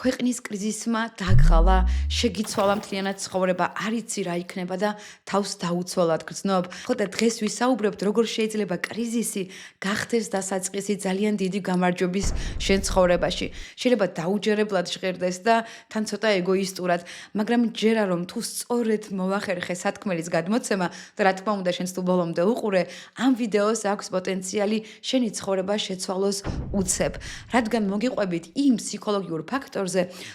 ქვეყნის კრიზისმა დაგღალა, შეგიცვალა მთლიანად ცხოვრება, არ იცი რა იქნება და თავს დაუცველად გრძნობ. ხო და დღეს ვისაუბრებთ, როგორ შეიძლება კრიზისი გახდეს დასაწყისი ძალიან დიდი გამარჯვების შენ ცხოვრებაში. შეიძლება დაუჯერებლად ჟღერდეს და თან ცოტა ეგოისტურად, მაგრამ ჯერა რომ თუ სწორედ მოახერხე სათქმელის გადმოცემა და რა თქმა უნდა შენს თუ ბოლომდე უყურე, ამ ვიდეოს აქვს პოტენციალი შენი ცხოვრება შეცვალოს უცებ. რადგან მოგიყვებით იმ ფსიქოლოგიურ ფაქტორზე,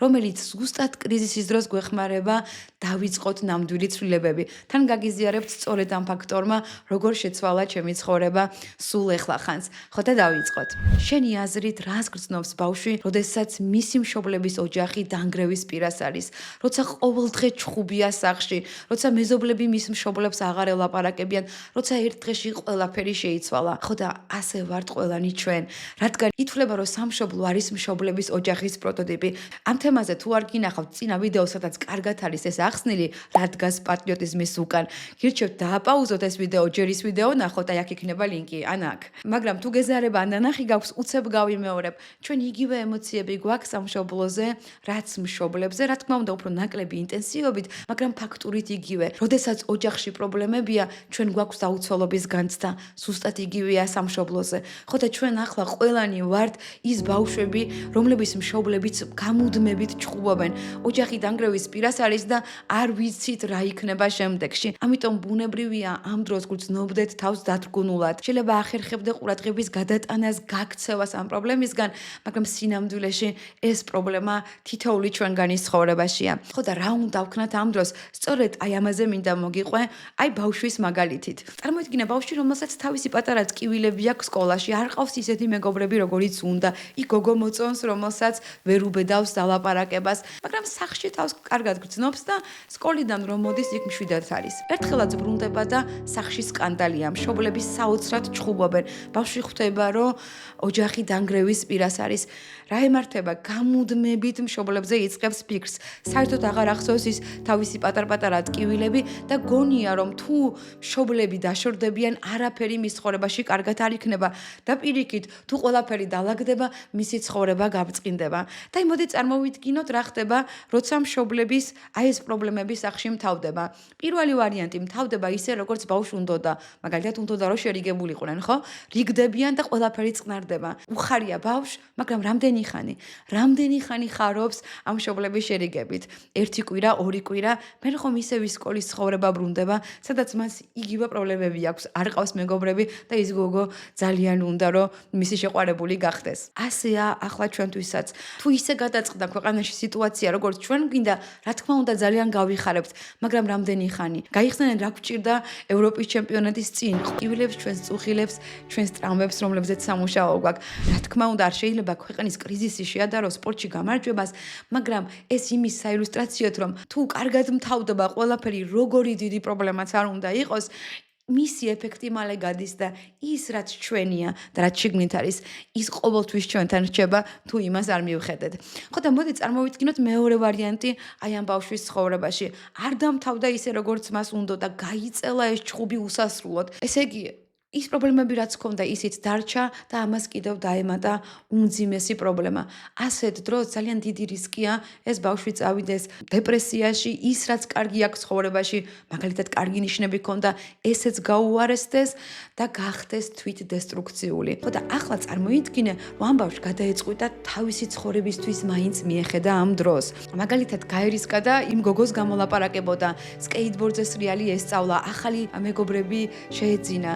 რომელიც ზუსტად კრიზისის დროს გვეხმარება დავიწყოთ ნამდვილი ცვლილებები. თან გაგიზიარებთ სწორედ ამ ფაქტორმა, როგორ შეცვალა ჩემი ცხოვრება სულ ეხლა ხანს. ხო და დავიწყოთ. შენი აზრით რას გრძნობს ბავშვი, როდესაც მისი მშობლების ოჯახი დანგრევის პირას არის, როცა ყოველდღე ჩხუბია სახლში, როცა მეზობლები მის მშობლებს აღარ ელაპარაკებიან, როცა ერთ დღეში ყველაფერი შეიცვალა. ხო და ასე ვართ ყველანი ჩვენ, რადგან ითვლება, რომ სამშობლო არის მშობლების ოჯახის პროტოტიპი. ამ თემაზე თუ არ გინახავთ წინა ვიდეო, სადაც კარგად არის ეს ახსნილი, რა დგას პატრიოტიზმის უკან. გირჩევთ დააპაუზოთ ეს ვიდეო, ჯერ ის ვიდეო ნახოთ, აი აქ იქნება ლინკი, ან აქ. მაგრამ თუ გეზარება ან ნანახი გაქვს, უცებ გავიმეორებ. ჩვენ იგივე ემოციები გვაქვს სამშობლოზე, რაც მშობლებზე, რა თქმა უნდა, უფრო ნაკლები ინტენსივობით, მაგრამ ფაქტურით იგივე. როდესაც ოჯახში პრობლემებია, ჩვენ გვაქვს დაუცველობის განცდა, ზუსტად იგივეა სამშობლოზე. ხო და ჩვენ ახლა ყველანი ვართ ის ბავშვები, რომლების მშობლებიც გამუდმებით ჩხუბობენ. ოჯახი დანგრევის პირას არის და არ ვიცით რა იქნება შემდეგში. ამიტომ ბუნებრივია ამ დროს გრძნობდეთ თავს დათრგუნულად. შეიძლება ახერხებდე ყურადღების გადატანას, გაქცევას ამ პრობლემისგან, მაგრამ სინამდვილეში ეს პრობლემა თითოეული ჩვენგანის ცხოვრებაშია. ხო და რა უნდა ვქნათ ამ დროს? სწორედ აი ამაზე მინდა მოგიყვე, აი ბავშვის მაგალითით. წარმოიდგინე ბავშვი, რომელსაც თავისი პატარა წკივილები აქვს სკოლაში, არ ყავს ისეთი მეგობრები, როგორიც უნდა. იქ გოგო მოწონს, რომელსაც ვერ უბედავს დალაპარაკებას, მაგრამ სახლში თავს კარგად გრძნობს და სკოლიდან რომ მოდის, იქ მშვიდად არის. ერთხელაც ბრუნდება და სახლში სკანდალია, მშობლები საოცრად ჩხუბობენ. ბავშვი ხვდება, რომ ოჯახი დანგრევის პირას არის. რა ემართება? გამუდმებით მშობლებზე იწყებს ფიქრს. საერთოდ აღარ ახსოვს ის თავისი პატარ-პატარა ტკივილები და გონია, რომ თუ მშობლები დაშორდებიან, არაფერი მის ცხოვრებაში კარგად არ იქნება და პირიქით, თუ ყველაფერი დაალაგდება, მისი ცხოვრება გაბრწყინდება. და მოდი წარმოვიდგინოთ, რა ხდება, როცა მშობლების აი ეს პრობლემები სახლში მთავრდება. პირველი ვარიანტი მთავრდება ისე, როგორც ბავშვს უნდოდა, მაგალითად უნდოდა, რომ შერიგებულიყვნენ, ხო? რიგდებიან და ყველაფერი წყნარდება. უხარია ბავშვს, მაგრამ რამდენი ხანი ხარობს ამ მშობლების შერიგებით? ერთი კვირა, ორი კვირა, მე ხომ ისევ ის სკოლის ცხოვრება ბრუნდება, სადაც მას იგივე პრობლემები აქვს, არ ყავს მეგობრები და ის გოგო ძალიან უნდა, რომ მისი შეყვარებული გახდეს. ასეა ახლა ჩვენთვისაც. თუ ისე გადაწყდა ქვეყანაში სიტუაცია, როგორც ჩვენ გვინდა, რა თქმა უნდა ძალიან გავიხარებთ, მაგრამ რამდენი ხანი? გაიხსენენ რა გვჭირდა ევროპის ჩემპიონატის წინ, ყივილებს ჩვენს წუხილებს, ჩვენს ტრამვებს, რომლებზეც სამუშაო გვაქვს. რა თქმა უნდა, არ შეიძლება ქვეყნის კრიზისი შეადაროს სპორტში გამარჯვებას, მაგრამ ეს იმის საილუსტრაციოდ, რომ თუ კარგად მთავრდება ყველაფერი, როგორი დიდი პრობლემაც არ უნდა იყოს, მისი ეფექტი მალე გადის და ის რაც ჩვენია და რაც შიგნით არის, ის ყოველთვის ჩვენთან რჩება, თუ იმას არ მივხედეთ. ხო და მოდი წარმოვიდგინოთ მეორე ვარიანტი აი ამ ბავშვის ცხოვრებაში. არ დამთავრდა ისე, როგორც მას უნდა და გაიწელა ეს ჩხუბი უსასრულოდ. ესე იგი, ის პრობლემები რაც ჰქონდა, ისიც დარჩა და ამას კიდევ დაემატა უმძიმესი პრობლემა. ასეთ დროს ძალიან დიდი რისკია ეს ბავშვი წავიდეს დეპრესიაში, ის რაც კარგი აქვს ცხოვრებაში, მაგალითად კარგი ნიშნები ჰქონდა, ესეც გაუარესდეს და გახდეს თვითდესტრუქციული. ხო და ახლა წარმოიდგინე, რომ ამ ბავშვს გადაეწყვიტა თავისი ცხოვრებისთვის მაინც მიეხედა ამ დროს. მაგალითად გაერისკა და იმ გოგოს გამოლაპარაკებოდა, სკეიტბორდზე სრიალი ესწავლა, ახალი მეგობრები შეეძინა.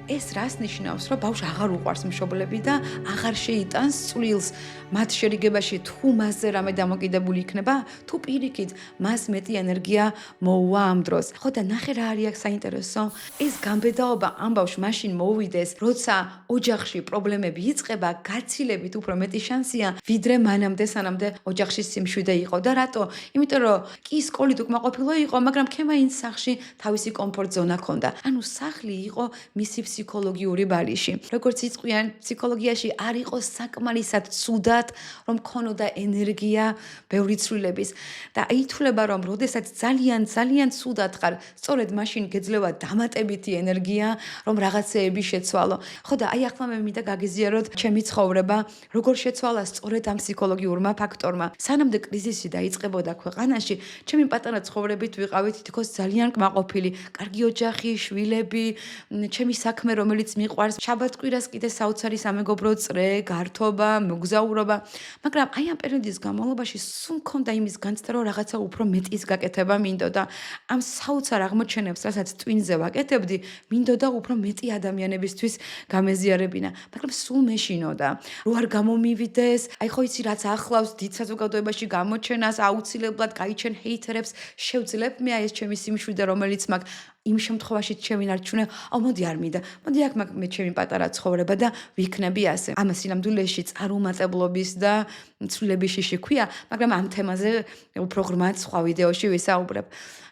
ეს რას ნიშნავს, რომ ბავშვს აღარ უყვარს მშობლები და აღარ შეიტანს წვლილს მათ შერიგებაში, თუ მასზე რამე დამოკიდებული იქნება, თუ პირიქით მას მეტი ენერგია მოუვა ამ დროს. ხო და ნახე რა არის აქ საინტერესო? ეს გამბედაობა ამ ბავშვს მაშინ მოუვიდეს, როცა ოჯახში პრობლემები იწყება, გაცილებით უფრო მეტი შანსია, ვიდრე მანამდე, სანამდე ოჯახში სიმშვიდე იყო. და რატო? იმიტომ რომ კი სკოლით უკმაყოფილო იყო, მაგრამ ქემაინც სახლში თავისი კომფორტ ზონა ჰქონდა. ანუ სახლი იყო მისი ფსიქოლოგიური ბალიში. როგორც იწყვიან, ფსიქოლოგიაში არ იყოს საკმარისად ცუდად, რომ ქონოდა ენერგია ბევრი ცვლილების და ითვლება, რომ როდესაც ძალიან ცუდად ხარ, სწორედ მაშინ გეძლევა დამატებითი ენერგია, რომ რაღაცეები შეცვალო. ხო და აი ახლა მე მინდა გაგიზიაროთ ჩემი ცხოვრება, როგორ შეცვალა სწორედ ამ ფსიქოლოგიურმა ფაქტორმა. სანამდე კრიზისი დაიწყებოდა ქვეყანაში, ჩემი პატარა ცხოვრებით ვიყავით თითქოს ძალიან კმაყოფილი, კარგი ოჯახი, შვილები, ჩემი საქმე, რომელიც მიყვარს, შაბათ-კვირას კიდე საოცარი სამეგობრო წრე, გართობა, მოგზაურობა, მაგრამ აი ამ პერიოდის განმავლობაში სულ მქონდა იმის განცდა, რომ რაღაცა უფრო მეტის გაკეთება მინდოდა. ამ საოცარ აღმოჩენებს, რასაც ტვინზე ვაკეთებდი, მინდოდა უფრო მეტი ადამიანებისთვის გამეზიარებინა, მაგრამ სულ მეშინოდა. რო არ გამომივიდეს, აი ხო იცი რაც ახლავს დიდ საზოგადოებაში გამოჩენას, აუცილებლად გაიჩენ ჰეითერებს, შევძლებ მე აი ეს ჩემი სიმშვიდე, რომელიც მაქვს იმ შემთხვევაში ჩემი ნარჩუნე, მოდი არ მინდა. მოდი აქ მაქვს მე ჩემი პატარა ცხოვრება და ვიქნები ასე. ამას სინამდვილეში წარუმატებლობის და ცვლილების შიში ქვია, მაგრამ ამ თემაზე უფრო ღრმად სხვა ვიდეოში ვისაუბრებ.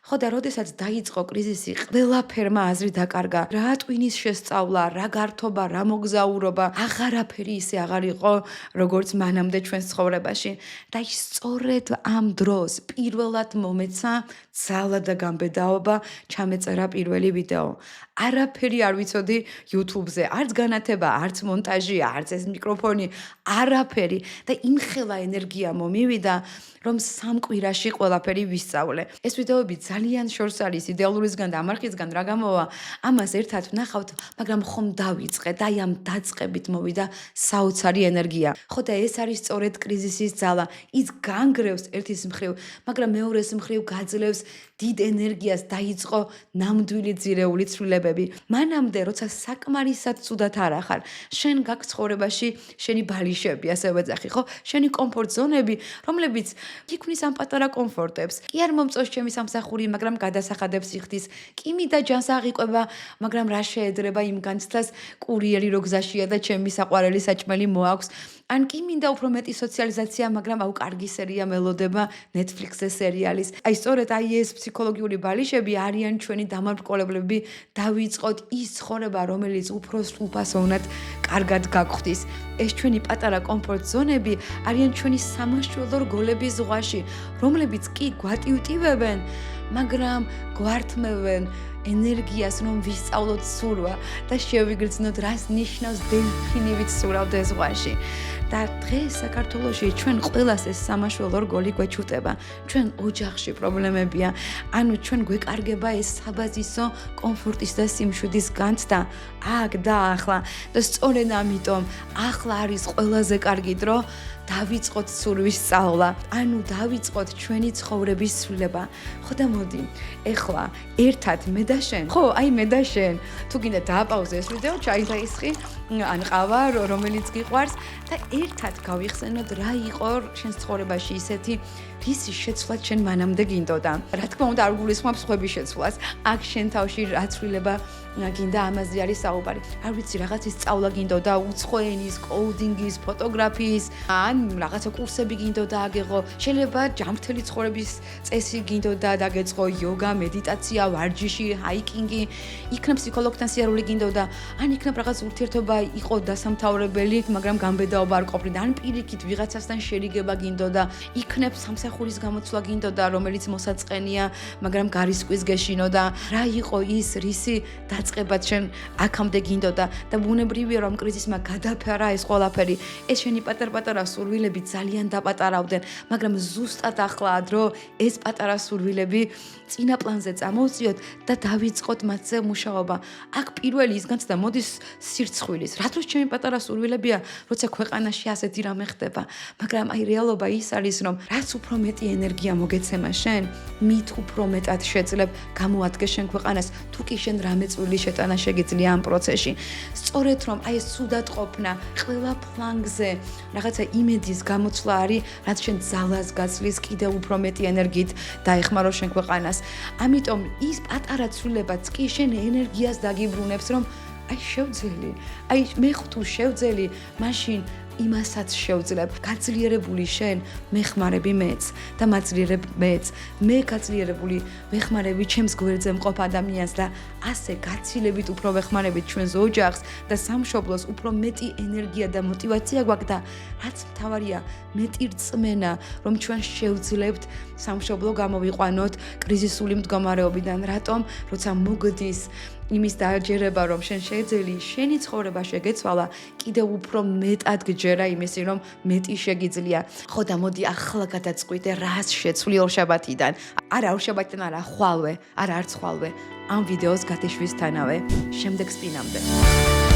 ხო და როდესაც დაიწყო კრიზისი, ყველაფერმა აზრი დაკარგა. რა ტვინის შესწავლა, რა გართობა, რა მოგზაურობა, აღარაფერი ისე აღარ იყო, როგორც მანამდე ჩვენს ცხოვრებაში. და ის სწორედ ამ დროს პირველად მომეცა ძალა და გამბედაობა ჩამეწერა პირველი ვიდეო. არაფერი არ ვიცოდი YouTube-ზე, არც განათება, არც მონტაჟი, არც ეს მიკროფონი, არაფერი და იმხელა ენერგია მომივიდა, რომ სამ კვირაში ყველაფერი ვისწავლე. ეს ვიდეოები ძალიან შორს არის იდეალურისგან და ამარხისგან რა გამოვა, ამას ერთად ვნახავთ, მაგრამ ხომ დავიწყე და აი ამ დაწყებით მოვიდა საოცარი ენერგია. ხო და ეს არის სწორედ კრიზისის ძალა. ის განგრევს ერთის მხრივ, მაგრამ მეორეს მხრივ გაძლევს დიდ ენერგიას, დაიწყო ნამდვილი ძირეული ცვლილებები. მანამდე, როცა საკმარისად ცუდად არ ახარ, შენ გაქვს ცხოვრებაში შენი ბალიშები, ასე ვეძახი, ხო? შენი კომფორტ ზონები, რომლებიც იქმნის ამ პატარა კომფორტებს. კი არ მომწონს ჩემი სამსახური, მაგრამ გადასახადებს იხდის. კი მინდა ჯანს აღიყვება, მაგრამ რა შეედრება იმ განცდას, კურიერი რო გზაშია და ჩემი საყვარელი საჭმელი მოაქვს. ან კი მინდა უფრო მეტი სოციალიზაცია, მაგრამ აუ კარგი სერია მელოდება Netflix-ზე სერიალის. აი სწორედ აი ეს ფსიქოლოგიური ბალიშები არიან ჩვენი დამარბკოლებლები, დავიწყოთ ის ცხოვრება, რომელიც უფრო სრულფასოვნად კარგად გაგხვდის. ეს ჩვენი პატარა კომფორტ ზონები არიან ჩვენი სამაშველო რგოლების ზღვაში, რომლებიც კი გვატივტივებენ, მაგრამ გვართმევენ ენერგიას, რომ ვისწავლოთ სურვა და შევიგრძნოთ, რას ნიშნავს დელფინივით სურავდე ზღვაში. და დღეს საქართველოში ჩვენ ყველას ეს სამაშველო რგოლი გვეჩუტება. ჩვენ ოჯახში პრობლემებია, ანუ ჩვენ გვეკარგება ეს საბაზისო კომფორტის და სიმშვიდის განცდა აქ და ახლა. და სწორედ ამიტომ ახლა არის ყველაზე კარგი დრო დავიწყოთ სურვის სწავლა, ანუ დავიწყოთ ჩვენი ცხოვრების ცვლილება. ხო და მოდი, ეხლა ერთად მე და შენ, ხო, აი მე და შენ, თუ გინდა დააპაუზე ეს ვიდეო, ჩაი დაისხი, ან ყავა, რომელიც გიყვარს და ერთად გავიხსენოთ რა იყო შენს ცხოვრებაში ისეთი, რისი შეცვლა შენ მანამდე გინდოდა. რა თქმა უნდა, არ გულისხმობს სხვების შეცვლას. აქ შენ თავში რა ცვლილება გინდა, ამაზე არის საუბარი. არ ვიცი, რაღაცის სწავლა გინდოდა, უცხო ენის, კოუდინგის, ფოტოგრაფიის, ან რაღაცა კურსები გინდოდა აგეღო. შეიძლება ჯანმრთელი ცხოვრების წესი გინდოდა დაგეწყო, იოგა, მედიტაცია, ვარჯიში, ჰაიკინგი, იქნებ ფსიქოლოგთან სიარული გინდოდა, ან იქნებ რაღაც ურთიერთობა იყო დასამთავრებელი, მაგრამ გამბედაობა არ ყოფნიდა, ან პირიქით ვიღაცასთან შერიგება გინდოდა, იქნებ სამსახურის გამოცვლა გინდოდა, რომელიც მოსაწყენია, მაგრამ გარისკვის გეშინოდა. რა იყო ის, რისი დაწყებაც შენ აქამდე გინდოდა და ბუნებრივია რომ კრიზისმა გადაფარა ეს ყველაფერი. ეს შენი პატარ-პატარა სურვილები ძალიან დაპატარავდნენ, მაგრამ ზუსტად ახლაა დრო ეს პატარა სურვილები წინა პლანზე წამოვწიოთ და დავიწყოთ მათზე მუშაობა. აქ პირველი ის განცდა მოდის სირცხვილის. რატოს ჩემი პატარა სურვილებია, როცა ქვეყანაში ასეთი რამე ხდება, მაგრამ აი რეალობა ის არის, რომ რაც უფრო მეტი ენერგია მოგეცემა შენ, მით უფრო მეტად შეძლებ გამოადგეს შენ ქვეყანას, თუ კი შენ რამე წვლილი შეტანა შეგიძლია ამ პროცესში. სწორედ რომ აი ეს სუდად ყოფნა ყველა ფლანგზე რაღაცა იმედის გამოცვლა არის, რაც შენ ძალას გაცლის კიდევ უფრო მეტი ენერგიით დაეხმარო შენ ქვეყანას. ამიტომ ის პატარა ცვლილებაც კი შენ ენერგიას დაგიბრუნებს, რომ აი შევძელი, აი მე თუ შევძელი, მაშინ იმასაც შევძლებ. გაძლიერებული შენ მეხმარები მეც და მაძლიერებ მეც. მე გაძლიერებული ვეხმარები ჩემს გვერდზე მყოფ ადამიანს და ასე გაცილებით უფრო ვეხმარებით ჩვენს ოჯახს და სამშობლოს უფრო მეტი ენერგია და мотиваცია გვაქვს და რაც მთავარია, მეტი რწმენა, რომ ჩვენ შევძლებთ სამშობლო გამოვიყვანოთ კრიზისული მდგომარეობიდან. რატომ? როცა მოგდის იმის დაჯერება, რომ შენ შეძელი, შენი ცხოვრება შეგეცვალა, კიდევ უფრო მეტად გჯერა იმისი, რომ მეტი შეგიძლია. ხო და მოდი ახლა გადაწყვიტე, რას შეცვლი ორშაბათიდან. არა ორშაბათიდან, არა ხვალვე, არა არც ხვალვე. ამ ვიდეოს გათიშვისთანავე, შემდეგ სპინამდე.